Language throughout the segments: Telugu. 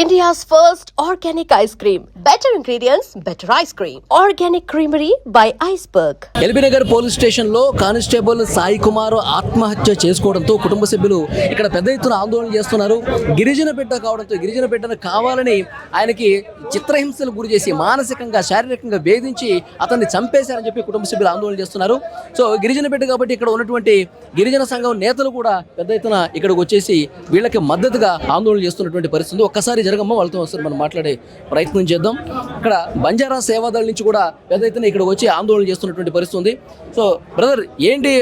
India's first organic ice cream. Better ingredients, better ice cream. Organic Creamery by Iceberg. LB Nagar police station లో కానిస్టేబుల్ సాయి కుమార్ ఆత్మహత్య చేసుకోవడంతో కుటుంబ సభ్యులు ఇక్కడ పెద్ద ఎత్తున ఆందోళన చేస్తున్నారు. గిరిజన బిడ్డ కావడంతో గిరిజన బిడ్డను కావాలని ఆయనకి చిత్రహింసలు గురి చేసి మానసికంగా శారీరకంగా వేధించి అతన్ని చంపేశారని చెప్పి కుటుంబ సభ్యులు ఆందోళన చేస్తున్నారు. సో గిరిజన బిడ్డ కాబట్టి ఇక్కడ ఉన్నటువంటి గిరిజన సంఘం నేతలు కూడా పెద్ద ఎత్తున ఇక్కడికి వచ్చేసి వీళ్ళకి మద్దతుగా ఆందోళన చేస్తున్నటువంటి పరిస్థితి. ఒక్కసారి జరగమ్మ వాళ్ళతో వస్తారు, మనం మాట్లాడే ప్రయత్నం చేద్దాం. ఇక్కడ బంజారా సేవాదళ నుంచి కూడా పెద్ద ఎత్తున ఇక్కడ వచ్చి ఆందోళన చేస్తున్నటువంటి పరిస్థితి ఉంది. సో బ్రదర్, ఏంటి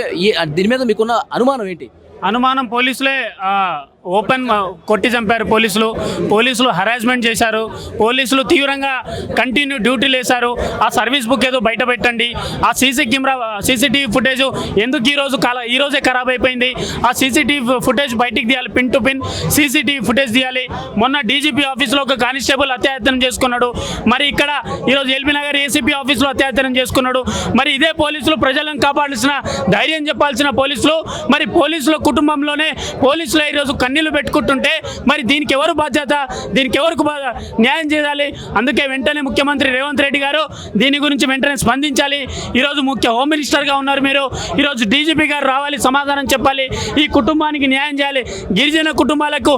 దీని మీద మీకున్న అనుమానం ఏంటి? అనుమానం పోలీసులే ఓపెన్ కొట్టి చంపారు. పోలీసులు హరాస్మెంట్ చేశారు. పోలీసులు తీవ్రంగా కంటిన్యూ డ్యూటీలు వేశారు. ఆ సర్వీస్ బుక్ ఏదో బయట పెట్టండి, ఆ సీసీటీవీ ఫుటేజ్ ఎందుకు ఈరోజే ఖరాబ్ అయిపోయింది, ఆ సీసీటీవీ ఫుటేజ్ బయటికి తీయాలి, pin to pin CCTV footage తీయాలి. మొన్న డీజీపీ ఆఫీస్లో ఒక కానిస్టేబుల్ అత్యాచారం చేసుకున్నాడు, మరి ఇక్కడ ఈరోజు ఎల్బీనగర్ ఏసీపీ ఆఫీస్లో అత్యాచారం చేసుకున్నాడు. మరి ఇదే పోలీసులు ప్రజలను కాపాడాల్సిన ధైర్యం చెప్పాల్సిన పోలీసులు, మరి పోలీసుల కుటుంబంలోనే పోలీసులు ఈరోజు కన్నీళ్లు పెట్టుకుంటుంటే మరి దీనికి ఎవరు బాధ్యత, దీనికి ఎవరికి న్యాయం చేయాలి? అందుకే వెంటనే ముఖ్యమంత్రి రేవంత్ రెడ్డి గారు దీని గురించి వెంటనే స్పందించాలి. ఈరోజు హోమ్ మినిస్టర్గా ఉన్నారు మీరు, ఈరోజు డీజీపీ గారు రావాలి, సమాధానం చెప్పాలి, ఈ కుటుంబానికి న్యాయం చేయాలి. గిరిజన కుటుంబాలకు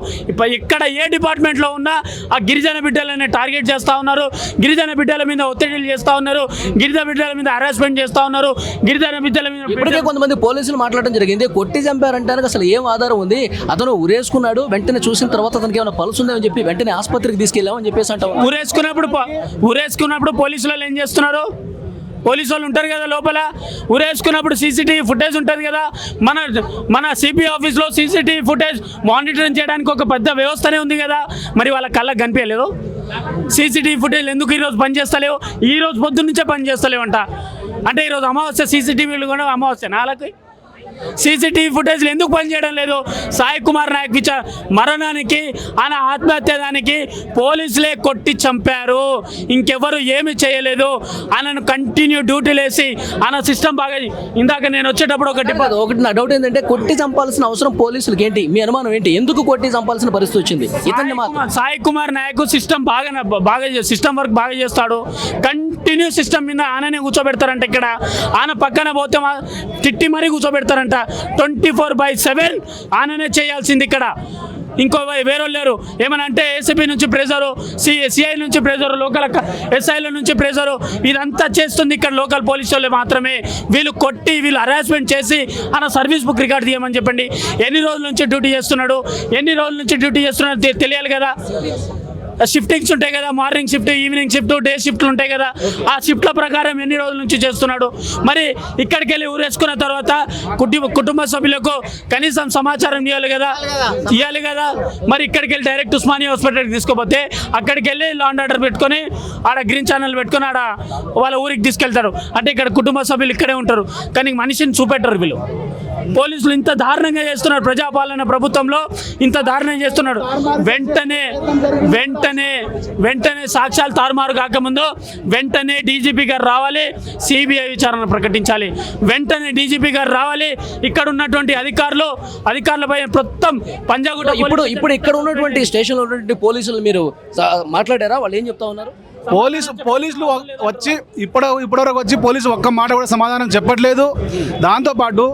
ఇక్కడ ఏ డిపార్ట్మెంట్లో ఉన్నా ఆ గిరిజన బిడ్డలనే టార్గెట్ చేస్తూ ఉన్నారు, గిరిజన బిడ్డల మీద ఒత్తిడిలు చేస్తూ ఉన్నారు, గిరిజన బిడ్డల మీద హరాస్మెంట్ చేస్తూ ఉన్నారు, గిరిజన బిడ్డల మీద. ఇప్పటికే కొంతమంది పోలీసులు మాట్లాడడం జరిగింది, కొట్టి చంపారంటే అసలు ఏం ఆధారం ఉంది, అతను ఉరేసుకున్నాడు, వెంటనే చూసిన తర్వాత అతనికి ఏమైనా పల్స్ ఉందని చెప్పి వెంటనే ఆసుపత్రికి తీసుకెళ్ళామని చెప్పేసి అంటాం. ఉరేసుకున్నప్పుడు పోలీసులు ఏం చేస్తున్నారు? పోలీసు వాళ్ళు ఉంటారు కదా లోపల, ఉరేసుకున్నప్పుడు సీసీటీవీ ఫుటేజ్ ఉంటుంది కదా. మన సిపి ఆఫీస్లో సీసీటీవీ ఫుటేజ్ మానిటరింగ్ చేయడానికి ఒక పెద్ద వ్యవస్థనే ఉంది కదా. మరి వాళ్ళ కళ్ళకు కనిపించలేదు సీసీటీవీ ఫుటేజ్? ఎందుకు ఈరోజు పనిచేస్తలేవు? ఈరోజు పొద్దున్న నుంచే పనిచేస్తలేవంట. అంటే ఈరోజు అమావాస్య, సీసీటీవీలు కూడా అమావాస్య నాలుగు సీసీటీవీ ఫుటేజ్లు ఎందుకు పనిచేయడం లేదు? సాయి కుమార్ నాయక్ మరణానికి, ఆయన ఆత్మహత్యదానికి పోలీసులే కొట్టి చంపారు, ఇంకెవరు ఏమి చేయలేదు. ఆయనను కంటిన్యూ డ్యూటీలు వేసి ఆయన సిస్టమ్ బాగా. ఇందాక నేను వచ్చేటప్పుడు ఒకటి నా డౌట్ ఏంటంటే, కొట్టి చంపాల్సిన అవసరం పోలీసులకి ఏంటి? మీ అనుమానం ఏంటి? ఎందుకు కొట్టి చంపాల్సిన పరిస్థితి వచ్చింది? సాయి కుమార్ నాయక్ సిస్టమ్ బాగా సిస్టమ్ వర్క్ బాగా చేస్తాడు. కంటిన్యూ సిస్టమ్ మీద ఆయననే కూర్చోబెడతారంట. ఇక్కడ ఆయన పక్కన పోతే తిట్టి మరీ కూర్చోబెడతారంట. 24/7 ఆయననే చేయాల్సింది. ఇక్కడ ఇంకో వేరే లేరు. ఏమని అంటే ఏసీపీ నుంచి ప్రెజరు, సిఐ నుంచి ప్రెజరు, లోకల్ ఎస్ఐల నుంచి ప్రెజరు, ఇదంతా చేస్తుంది ఇక్కడ లోకల్ పోలీసు వాళ్ళు మాత్రమే. వీళ్ళు కొట్టి, వీళ్ళు హరాస్మెంట్ చేసి ఆయన సర్వీస్ బుక్ రికార్డ్ తీయమని చెప్పండి. ఎన్ని రోజుల నుంచి డ్యూటీ చేస్తున్నాడు తెలియాలి కదా. షిఫ్టింగ్స్ ఉంటాయి కదా, morning shift, evening shift, day షిఫ్ట్లు ఉంటాయి కదా. ఆ షిఫ్ట్ల ప్రకారం ఎన్ని రోజుల నుంచి చేస్తున్నాడు? మరి ఇక్కడికి వెళ్ళి ఊరేసుకున్న తర్వాత కుటుంబ సభ్యులకు కనీసం సమాచారం ఇవ్వాలి కదా. మరి ఇక్కడికి వెళ్ళి డైరెక్ట్ ఉస్మానియా హాస్పిటల్కి తీసుకోపోతే అక్కడికి వెళ్ళి లాండ్ ఆర్డర్ పెట్టుకొని ఆడ గ్రీన్ ఛానల్ పెట్టుకొని ఆడ వాళ్ళ ఊరికి తీసుకెళ్తారు. అంటే ఇక్కడ కుటుంబ సభ్యులు ఇక్కడే ఉంటారు, కానీ మనిషిని చూపెట్టరు వీళ్ళు. పోలీసులు ఇంత దారుణంగా చేస్తున్నారు. ప్రజాపాలన ప్రభుత్వంలో ఇంత దారుణంగా చేస్తున్నాడు. వెంటనే సాక్ష్యాలు తారుమారు కాకముందు వెంటనే డీజీపీ గారు రావాలి, సిబిఐ విచారణ ప్రకటించాలి. వెంటనే డీజీపీ గారు రావాలి. ఇక్కడ ఉన్నటువంటి అధికారులపై మొత్తం పంజాగుట్ట. ఇప్పుడు ఇక్కడ ఉన్నటువంటి స్టేషన్లో ఉన్నటువంటి పోలీసులు మీరు మాట్లాడారా? వాళ్ళు ఏం చెప్తా ఉన్నారు? పోలీసులు వచ్చి ఇప్పటివరకు వచ్చి పోలీసు ఒక్క మాట కూడా సమాధానం చెప్పట్లేదు. దాంతోపాటు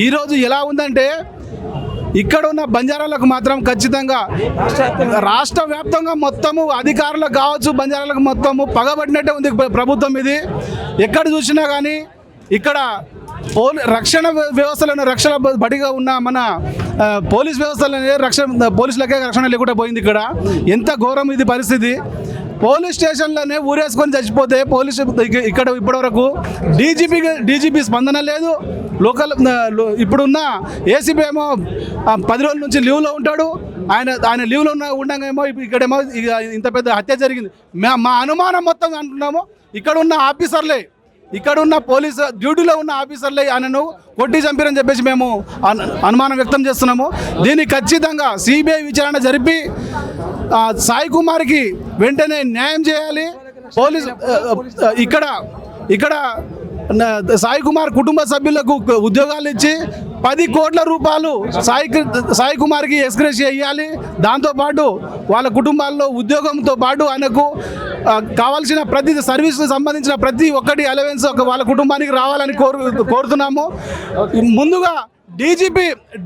ఈరోజు ఎలా ఉందంటే, ఇక్కడ ఉన్న బంజారాలకు మాత్రం ఖచ్చితంగా రాష్ట్ర వ్యాప్తంగా మొత్తము అధికారులకు కావచ్చు, బంజారాలకు మొత్తము పగబడినట్టే ఉంది ప్రభుత్వం. ఇది ఎక్కడ చూసినా కానీ ఇక్కడ రక్షణ వ్యవస్థలను రక్షణ బడిగా ఉన్న మన పోలీస్ వ్యవస్థలనే పోలీసులకే రక్షణ లేకుండా పోయింది. ఇక్కడ ఎంత ఘోరం ఇది పరిస్థితి. పోలీస్ స్టేషన్లోనే ఊరేసుకొని చచ్చిపోతే పోలీసు ఇక్కడ ఇప్పటివరకు డీజీపీ స్పందన లేదు. లోకల్ ఇప్పుడున్న ఏసీపీ ఏమో 10 రోజుల నుంచి లీవ్లో ఉంటాడు. ఆయన లీవ్లో ఉండగానేమో ఇక్కడేమో ఇంత పెద్ద హత్య జరిగింది. మా అనుమానం మొత్తం అంటున్నాము, ఇక్కడున్న పోలీసు డ్యూటీలో ఉన్న ఆఫీసర్లే ఆయనను కొట్టి చంపారని చెప్పేసి మేము అనుమానం వ్యక్తం చేస్తున్నాము. దీన్ని ఖచ్చితంగా సిబిఐ విచారణ జరిపి సాయి కుమార్కి వెంటనే న్యాయం చేయాలి. పోలీసు ఇక్కడ సాయి కుమార్ కుటుంబ సభ్యులకు ఉద్యోగాలు ఇచ్చి 10 కోట్ల రూపాయలు సాయి కుమార్కి ఎక్స్గ్రేషియా ఇవ్వాలి. దాంతోపాటు వాళ్ళ కుటుంబాల్లో ఉద్యోగంతో పాటు ఆయనకు కావాల్సిన ప్రతి సర్వీస్ సంబంధించిన ప్రతి ఒక్కటి అలవెన్స్ వాళ్ళ కుటుంబానికి రావాలని కోరుతున్నాము. ముందుగా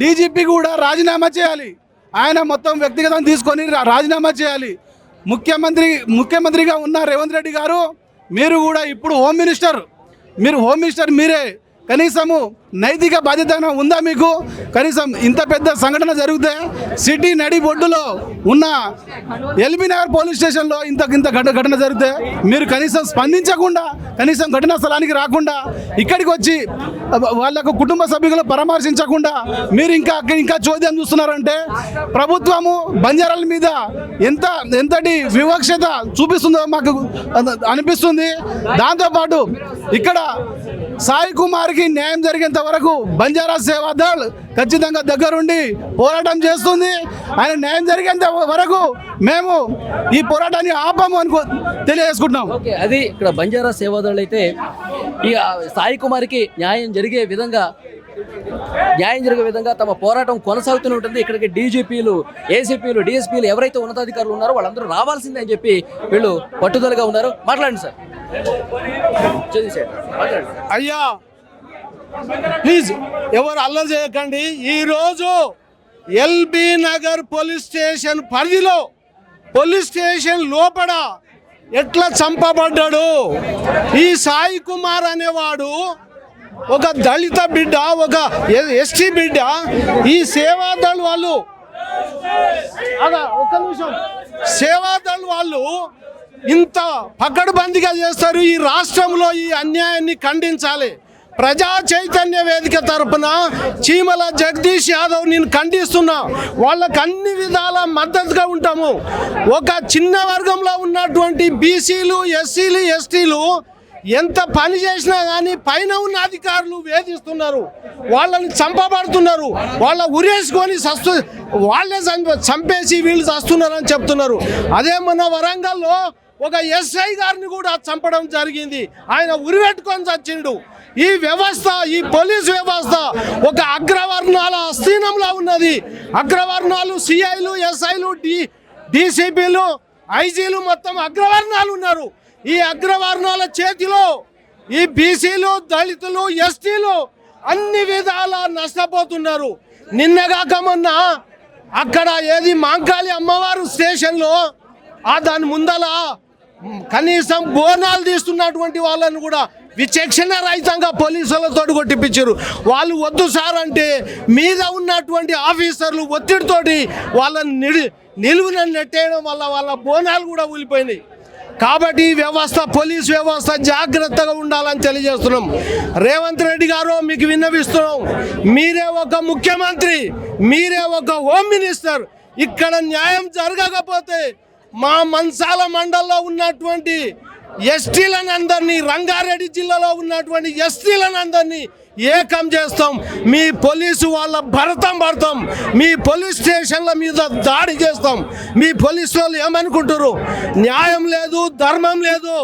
డీజీపీ కూడా రాజీనామా చేయాలి. ఆయన మొత్తం వ్యక్తిగతం తీసుకొని రాజీనామా చేయాలి. ముఖ్యమంత్రిగా ఉన్న రేవంత్ రెడ్డి గారు, మీరు కూడా ఇప్పుడు హోమ్ మినిస్టర్ మీరే. కనీసము నైతిక బాధ్యత ఉందా మీకు? కనీసం ఇంత పెద్ద సంఘటన జరిగితే సిటీ నడిబొడ్డులో ఉన్న ఎల్బీ నగర్ పోలీస్ స్టేషన్లో ఇంత ఘటన జరిగితే మీరు కనీసం స్పందించకుండా, కనీసం ఘటనా స్థలానికి రాకుండా, ఇక్కడికి వచ్చి వాళ్ళకు కుటుంబ సభ్యులు పరామర్శించకుండా మీరు ఇంకా చోద్యం చూస్తున్నారంటే ప్రభుత్వము బంజారాల మీద ఎంతటి వివక్షత చూపిస్తుందో మాకు అనిపిస్తుంది. దాంతోపాటు ఇక్కడ సాయి కుమార్కి న్యాయం జరిగేంత వరకు బంజారా సేవాదళ్ ఖచ్చితంగా దగ్గరుండి పోరాటం చేస్తుంది. ఆయన న్యాయం జరిగేంత వరకు మేము ఈ పోరాటాన్ని ఆపము అని తెలియజేసుకుంటున్నాం. ఓకే, అది ఇక్కడ బంజారా సేవాదళ్ అయితే ఈ సాయి కుమార్కి న్యాయం జరిగే విధంగా తమ పోరాటం కొనసాగుతూనే ఉంటుంది. ఇక్కడికి డీజీపీలు, ఏసీపీలు, డిఎస్పీలు ఎవరైతే ఉన్నతాధికారులు ఉన్నారో వాళ్ళందరూ రావాల్సిందే అని చెప్పి వీళ్ళు పట్టుదలగా ఉన్నారు. మాట్లాడండి సార్. అయ్యా ప్లీజ్ ఎవరు అల్లరి చేయకండి. ఈరోజు ఎల్బీ నగర్ పోలీస్ స్టేషన్ పరిధిలో, పోలీస్ స్టేషన్ లోపల ఎట్లా చంపబడ్డాడు ఈ సాయి కుమార్ అనేవాడు. ఒక దళిత బిడ్డ, ఒక ఎస్టీ బిడ్డ. ఈ సేవాదళ్ వాళ్ళు, ఒక్క నిమిషం, సేవాదళ్ వాళ్ళు ఇంత పకడ్బందీగా చేస్తారు. ఈ రాష్ట్రంలో ఈ అన్యాయాన్ని ఖండించాలి. ప్రజా చైతన్య వేదిక తరపున చీమల జగదీష్ యాదవ్ నేను ఖండిస్తున్నా. వాళ్ళకు అన్ని విధాల మద్దతుగా ఉంటాము. ఒక చిన్న వర్గంలో ఉన్నటువంటి బీసీలు, ఎస్సీలు, ఎస్టీలు ఎంత పని చేసినా కానీ పైన ఉన్న అధికారులు వేధిస్తున్నారు, వాళ్ళని చంపబడుతున్నారు, వాళ్ళ ఉరేసుకొని వాళ్ళే చంపేసి వీళ్ళు చస్తున్నారని చెప్తున్నారు. అదే మన వరంగల్లో ఒక ఎస్ఐ గారిని కూడా చంపడం జరిగింది. ఆయన ఉరిపెట్టుకొని చచ్చిండు. ఈ వ్యవస్థ, ఈ పోలీస్ వ్యవస్థ ఒక అగ్రవర్ణాల అస్థీనంలో ఉన్నది. అగ్రవర్ణాలు సిఐలు, ఎస్ఐలు, డీసీపీలు, ఐజీలు మొత్తం అగ్రవర్ణాలు ఉన్నారు. ఈ అగ్రవర్ణాల చేతిలో ఈ బీసీలు, దళితులు, ఎస్టీలు అన్ని విధాలా నష్టపోతున్నారు. నిన్నగాక మొన్న అక్కడ ఏది మాంకాళి అమ్మవారు స్టేషన్లో దాని ముందల కనీసం బోనాలు తీస్తున్నటువంటి వాళ్ళని కూడా విచక్షణ రహితంగా పోలీసులతో కొట్టిపించారు. వాళ్ళు వద్దు సార్ అంటే మీద ఉన్నటువంటి ఆఫీసర్లు ఒత్తిడితోటి వాళ్ళని నిలువున నెట్టేయడం వల్ల వాళ్ళ బోనాలు కూడా ఊలిపోయినాయి. కాబట్టి ఈ వ్యవస్థ, పోలీస్ వ్యవస్థ జాగ్రత్తగా ఉండాలని తెలియజేస్తున్నాం. రేవంత్ రెడ్డి గారు మీకు విన్నవిస్తున్నాం. మీరే ఒక ముఖ్యమంత్రి, మీరే ఒక హోమ్ మినిస్టర్. ఇక్కడ న్యాయం జరగకపోతే మా మంచాల మండలంలో ఉన్నటువంటి ఎస్టీలను అందరినీ, రంగారెడ్డి జిల్లాలో ఉన్నటువంటి ఎస్టీలను అందరినీ ఏకం చేస్తాం. మీ పోలీసు వాళ్ళ భరతం పడతాం. మీ పోలీస్ స్టేషన్ల మీద దాడి చేస్తాం. మీ పోలీసు వాళ్ళు ఏమనుకుంటారు? న్యాయం లేదు, ధర్మం లేదు,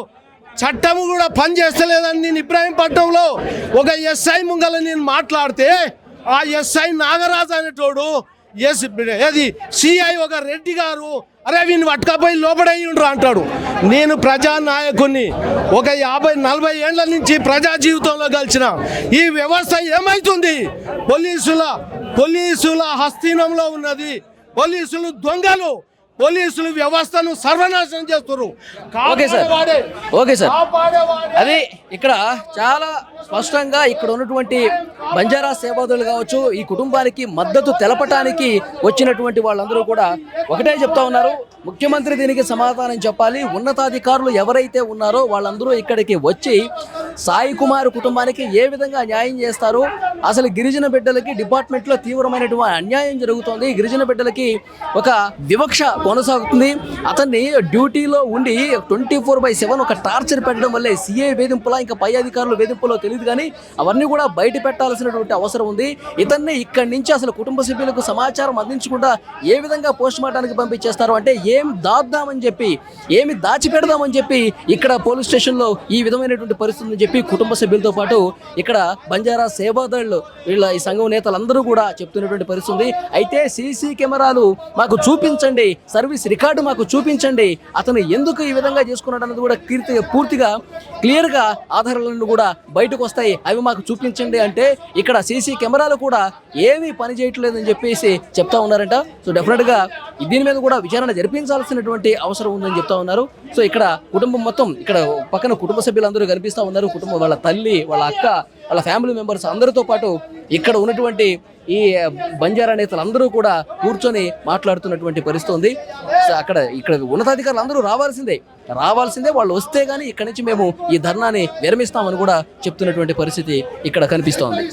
చట్టము కూడా పనిచేస్తలేదని నేను ఇబ్రాహీంపట్నంలో ఒక ఎస్ఐ ముంగల నేను మాట్లాడితే ఆ ఎస్ఐ నాగరాజు అనేటోడు ఏది సిఐ ఒక రెడ్డి గారు, అరే వీని పట్టుకపోయి లోపడయ్యుండ్రు అంటాడు. నేను ప్రజానాయకుని, ఒక 50-40 ఏళ్ల నుంచి ప్రజా జీవితంలో కలిసిన ఈ వ్యవస్థ ఏమైతుంది? పోలీసుల హస్తీనంలో ఉన్నది. పోలీసులు దొంగలు, పోలీసులు వ్యవస్థను సర్వనాశనం చేస్తారు. ఓకే సార్, అది ఇక్కడ చాలా స్పష్టంగా ఇక్కడ ఉన్నటువంటి బంజారా సేవాదులు కావచ్చు, ఈ కుటుంబానికి మద్దతు తెలపటానికి వచ్చినటువంటి వాళ్ళందరూ కూడా ఒకటే చెప్తా ఉన్నారు, ముఖ్యమంత్రి దీనికి సమాధానం చెప్పాలి. ఉన్నతాధికారులు ఎవరైతే ఉన్నారో వాళ్ళందరూ ఇక్కడికి వచ్చి సాయి కుమార్ కుటుంబానికి ఏ విధంగా న్యాయం చేస్తారు, అసలు గిరిజన బిడ్డలకి డిపార్ట్మెంట్లో తీవ్రమైనటువంటి అన్యాయం జరుగుతోంది, గిరిజన బిడ్డలకి ఒక వివక్ష కొనసాగుతుంది. అతన్ని డ్యూటీలో ఉండి 24/7 ఒక టార్చర్ పెట్టడం వల్లే సిఐ వేధింపులా ఇంకా పై అధికారులు వేధింపులో తెలియదు కానీ అవన్నీ కూడా బయట పెట్టాల్సినటువంటి అవసరం ఉంది. ఇతన్ని ఇక్కడి నుంచి అసలు కుటుంబ సభ్యులకు సమాచారం అందించకుండా ఏ విధంగా పోస్ట్ మార్టానికి పంపించేస్తారు అంటే ఏం దాద్దామని చెప్పి ఏమి దాచిపెడదామని చెప్పి ఇక్కడ పోలీస్ స్టేషన్లో ఈ విధమైనటువంటి పరిస్థితి అని చెప్పి కుటుంబ సభ్యులతో పాటు ఇక్కడ బంజారా సేవాదళ్ళు వీళ్ళ ఈ సంఘం నేతలందరూ కూడా చెప్తున్నటువంటి పరిస్థితి ఉంది. అయితే సీసీ కెమెరాలు మాకు చూపించండి, సర్వీస్ రికార్డు మాకు చూపించండి, అతను ఎందుకు ఈ విధంగా చేసుకున్నాడు అన్నది కూడా పూర్తిగా క్లియర్గా ఆధారాలను కూడా బయటకు వస్తాయి, అవి మాకు చూపించండి అంటే ఇక్కడ సీసీ కెమెరాలు కూడా ఏమీ పని చేయట్లేదని చెప్పేసి చెప్తా ఉన్నారంట. సో డెఫినెట్గా దీని మీద కూడా విచారణ జరిపించాల్సినటువంటి అవసరం ఉందని చెప్తా ఉన్నారు. సో ఇక్కడ కుటుంబం మొత్తం ఇక్కడ పక్కన కుటుంబ సభ్యులందరూ కనిపిస్తూ ఉన్నారు. కుటుంబం వాళ్ళ తల్లి, వాళ్ళ అక్క, వాళ్ళ ఫ్యామిలీ మెంబర్స్ అందరితో పాటు ఇక్కడ ఉన్నటువంటి ఈ బంజారా నేతలందరూ కూడా కూర్చొని మాట్లాడుతున్నటువంటి పరిస్థితి ఉంది. సో ఇక్కడ ఉన్నతాధికారులు అందరూ రావాల్సిందే, వాళ్ళు వస్తే గానీ ఇక్కడి నుంచి మేము ఈ ధర్నాని విరమిస్తామని కూడా చెప్తున్నటువంటి పరిస్థితి ఇక్కడ కనిపిస్తోంది.